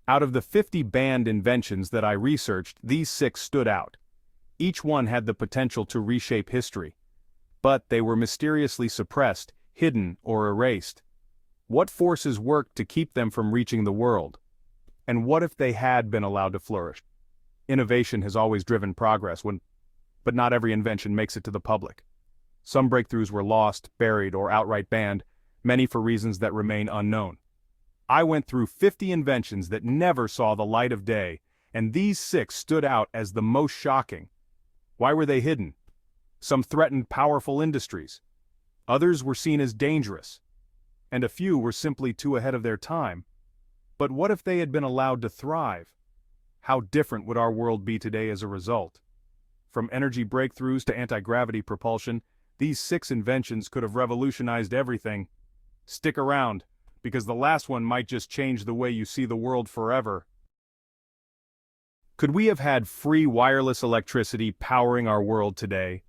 Out of the 50 banned inventions that I researched, these 6 stood out. Each one had the potential to reshape history. But they were mysteriously suppressed, hidden, or erased. What forces worked to keep them from reaching the world? And what if they had been allowed to flourish? Innovation has always driven progress, but not every invention makes it to the public. Some breakthroughs were lost, buried, or outright banned, many for reasons that remain unknown. I went through 50 inventions that never saw the light of day, and these 6 stood out as the most shocking. Why were they hidden? Some threatened powerful industries. Others were seen as dangerous. And a few were simply too ahead of their time. But what if they had been allowed to thrive? How different would our world be today as a result? From energy breakthroughs to anti-gravity propulsion, these 6 inventions could have revolutionized everything. Stick around, because the last one might just change the way you see the world forever. Could we have had free wireless electricity powering our world today?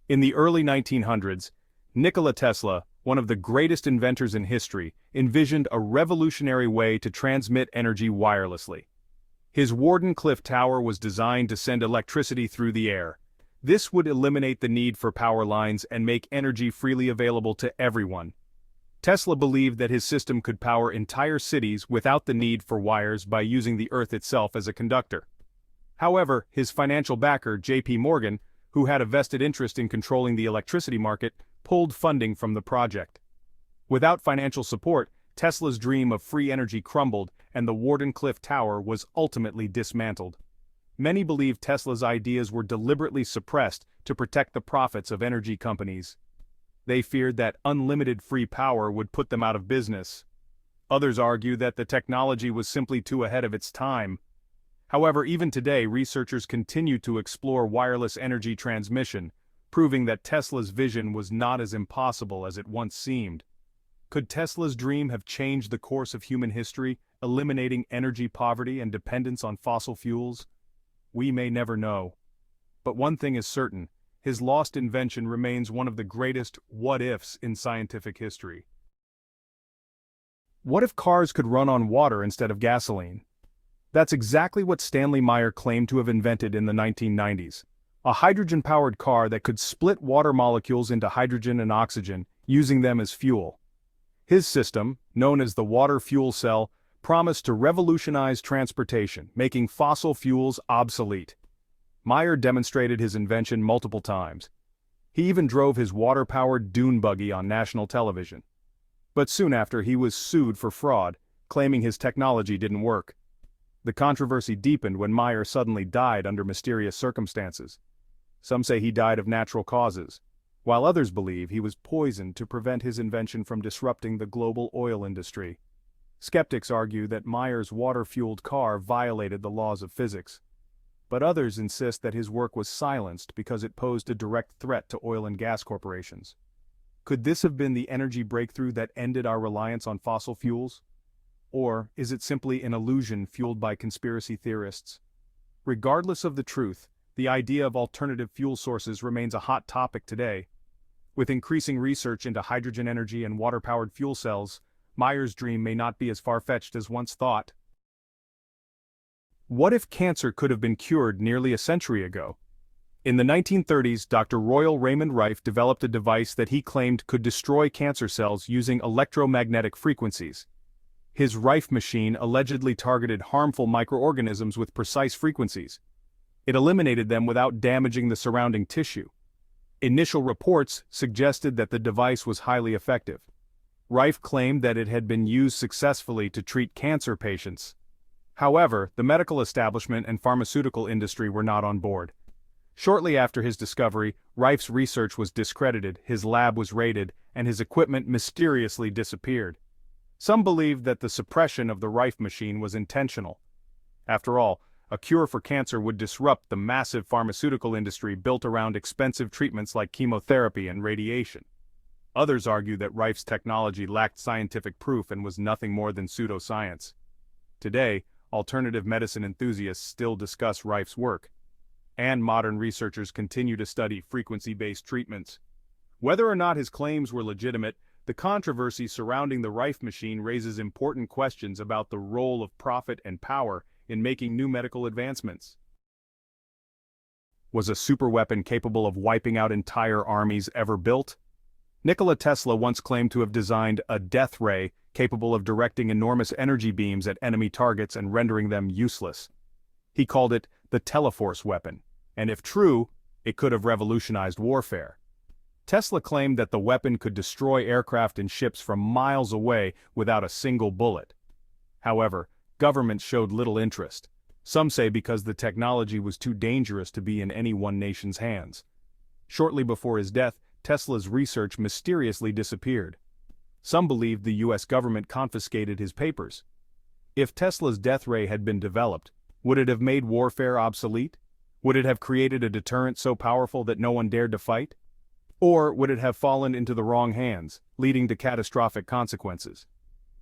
In the early 1900s, Nikola Tesla, one of the greatest inventors in history, envisioned a revolutionary way to transmit energy wirelessly. His Wardenclyffe Tower was designed to send electricity through the air. This would eliminate the need for power lines and make energy freely available to everyone. Tesla believed that his system could power entire cities without the need for wires by using the Earth itself as a conductor. However, his financial backer, J.P. Morgan, who had a vested interest in controlling the electricity market, pulled funding from the project. Without financial support, Tesla's dream of free energy crumbled, and the Wardenclyffe Tower was ultimately dismantled. Many believe Tesla's ideas were deliberately suppressed to protect the profits of energy companies. They feared that unlimited free power would put them out of business. Others argue that the technology was simply too ahead of its time. However, even today, researchers continue to explore wireless energy transmission, proving that Tesla's vision was not as impossible as it once seemed. Could Tesla's dream have changed the course of human history, eliminating energy poverty and dependence on fossil fuels? We may never know. But one thing is certain, his lost invention remains one of the greatest what-ifs in scientific history. What if cars could run on water instead of gasoline? That's exactly what Stanley Meyer claimed to have invented in the 1990s. A hydrogen-powered car that could split water molecules into hydrogen and oxygen, using them as fuel. His system, known as the water fuel cell, promised to revolutionize transportation, making fossil fuels obsolete. Meyer demonstrated his invention multiple times. He even drove his water-powered dune buggy on national television. But soon after, he was sued for fraud, claiming his technology didn't work. The controversy deepened when Meyer suddenly died under mysterious circumstances. Some say he died of natural causes, while others believe he was poisoned to prevent his invention from disrupting the global oil industry. Skeptics argue that Meyer's water-fueled car violated the laws of physics. But others insist that his work was silenced because it posed a direct threat to oil and gas corporations. Could this have been the energy breakthrough that ended our reliance on fossil fuels? Or is it simply an illusion fueled by conspiracy theorists? Regardless of the truth, the idea of alternative fuel sources remains a hot topic today. With increasing research into hydrogen energy and water-powered fuel cells, Meyer's dream may not be as far-fetched as once thought. What if cancer could have been cured nearly a century ago? In the 1930s, Dr. Royal Raymond Rife developed a device that he claimed could destroy cancer cells using electromagnetic frequencies. His Rife machine allegedly targeted harmful microorganisms with precise frequencies. It eliminated them without damaging the surrounding tissue. Initial reports suggested that the device was highly effective. Rife claimed that it had been used successfully to treat cancer patients. However, the medical establishment and pharmaceutical industry were not on board. Shortly after his discovery, Rife's research was discredited, his lab was raided, and his equipment mysteriously disappeared. Some believed that the suppression of the Rife machine was intentional. After all, a cure for cancer would disrupt the massive pharmaceutical industry built around expensive treatments like chemotherapy and radiation. Others argue that Rife's technology lacked scientific proof and was nothing more than pseudoscience. Today, alternative medicine enthusiasts still discuss Rife's work, and modern researchers continue to study frequency-based treatments. Whether or not his claims were legitimate, the controversy surrounding the Rife machine raises important questions about the role of profit and power in making new medical advancements. Was a superweapon capable of wiping out entire armies ever built? Nikola Tesla once claimed to have designed a death ray capable of directing enormous energy beams at enemy targets and rendering them useless. He called it the Teleforce weapon, and if true, it could have revolutionized warfare. Tesla claimed that the weapon could destroy aircraft and ships from miles away without a single bullet. However, governments showed little interest. Some say because the technology was too dangerous to be in any one nation's hands. Shortly before his death, Tesla's research mysteriously disappeared. Some believed the US government confiscated his papers. If Tesla's death ray had been developed, would it have made warfare obsolete? Would it have created a deterrent so powerful that no one dared to fight? Or would it have fallen into the wrong hands, leading to catastrophic consequences?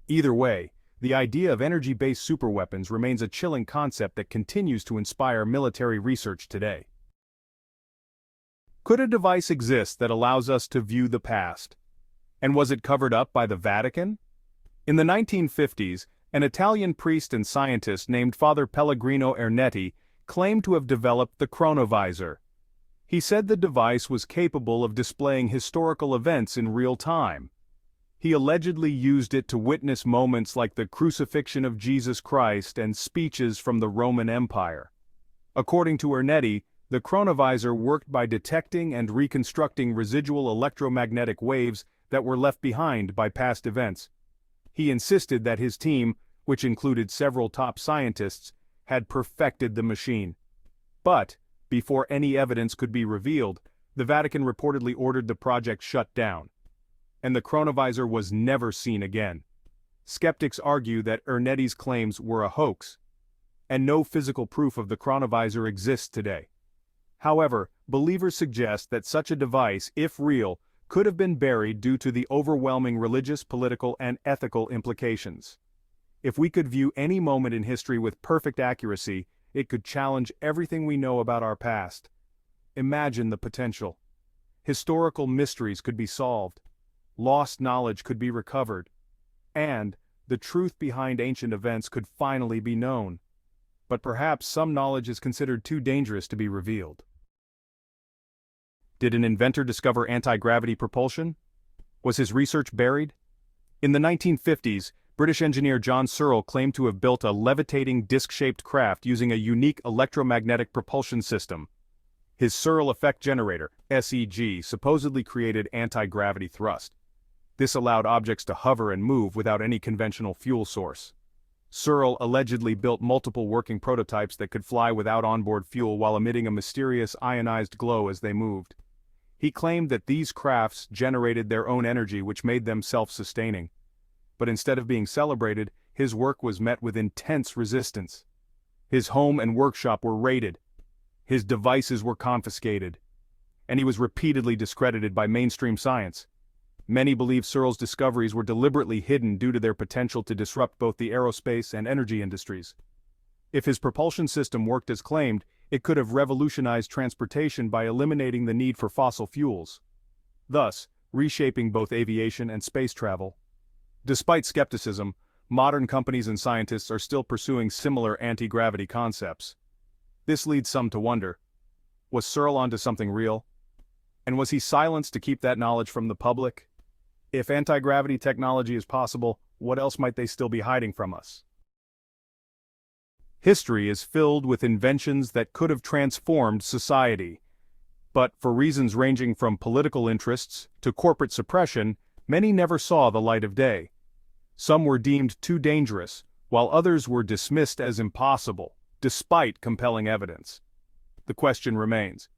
Either way, the idea of energy-based superweapons remains a chilling concept that continues to inspire military research today. Could a device exist that allows us to view the past? And was it covered up by the Vatican? In the 1950s, an Italian priest and scientist named Father Pellegrino Ernetti claimed to have developed the Chronovisor. He said the device was capable of displaying historical events in real time. He allegedly used it to witness moments like the crucifixion of Jesus Christ and speeches from the Roman Empire. According to Ernetti, the Chronovisor worked by detecting and reconstructing residual electromagnetic waves that were left behind by past events. He insisted that his team, which included several top scientists, had perfected the machine. But, before any evidence could be revealed, the Vatican reportedly ordered the project shut down. And the Chronovisor was never seen again. Skeptics argue that Ernetti's claims were a hoax, and no physical proof of the Chronovisor exists today. However, believers suggest that such a device, if real, could have been buried due to the overwhelming religious, political, and ethical implications. If we could view any moment in history with perfect accuracy, it could challenge everything we know about our past. Imagine the potential. Historical mysteries could be solved, lost knowledge could be recovered, and the truth behind ancient events could finally be known. But perhaps some knowledge is considered too dangerous to be revealed. Did an inventor discover anti-gravity propulsion? Was his research buried? In the 1950s, British engineer John Searle claimed to have built a levitating disc-shaped craft using a unique electromagnetic propulsion system. His Searle effect generator, SEG, supposedly created anti-gravity thrust. This allowed objects to hover and move without any conventional fuel source. Searle allegedly built multiple working prototypes that could fly without onboard fuel while emitting a mysterious ionized glow as they moved. He claimed that these crafts generated their own energy, which made them self-sustaining. But instead of being celebrated, his work was met with intense resistance. His home and workshop were raided. His devices were confiscated. And he was repeatedly discredited by mainstream science. Many believe Searle's discoveries were deliberately hidden due to their potential to disrupt both the aerospace and energy industries. If his propulsion system worked as claimed, it could have revolutionized transportation by eliminating the need for fossil fuels, thus reshaping both aviation and space travel. Despite skepticism, modern companies and scientists are still pursuing similar anti-gravity concepts. This leads some to wonder, was Searle onto something real? And was he silenced to keep that knowledge from the public? If anti-gravity technology is possible, what else might they still be hiding from us? History is filled with inventions that could have transformed society. But for reasons ranging from political interests to corporate suppression, many never saw the light of day. Some were deemed too dangerous, while others were dismissed as impossible, despite compelling evidence. The question remains,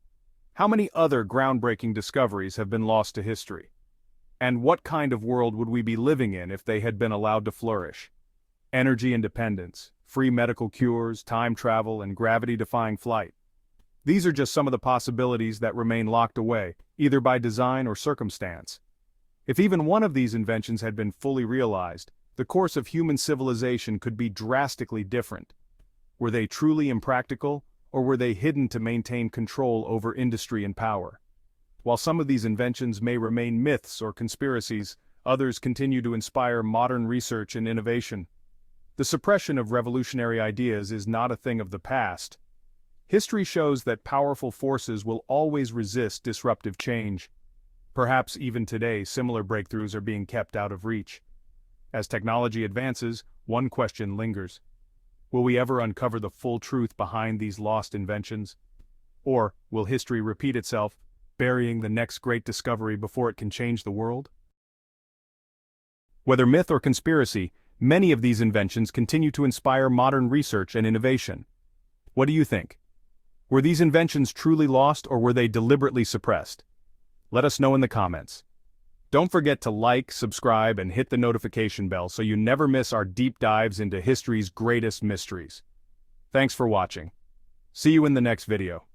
how many other groundbreaking discoveries have been lost to history? And what kind of world would we be living in if they had been allowed to flourish? Energy independence, free medical cures, time travel, and gravity-defying flight. These are just some of the possibilities that remain locked away, either by design or circumstance. If even one of these inventions had been fully realized, the course of human civilization could be drastically different. Were they truly impractical, or were they hidden to maintain control over industry and power? While some of these inventions may remain myths or conspiracies, Others continue to inspire modern research and innovation. The suppression of revolutionary ideas is not a thing of the past. History shows that powerful forces will always resist disruptive change. Perhaps even today, similar breakthroughs are being kept out of reach. As technology advances, one question lingers. Will we ever uncover the full truth behind these lost inventions? Or will history repeat itself, burying the next great discovery before it can change the world? Whether myth or conspiracy, many of these inventions continue to inspire modern research and innovation. What do you think? Were these inventions truly lost or were they deliberately suppressed? Let us know in the comments. Don't forget to like, subscribe, and hit the notification bell so you never miss our deep dives into history's greatest mysteries. Thanks for watching. See you in the next video.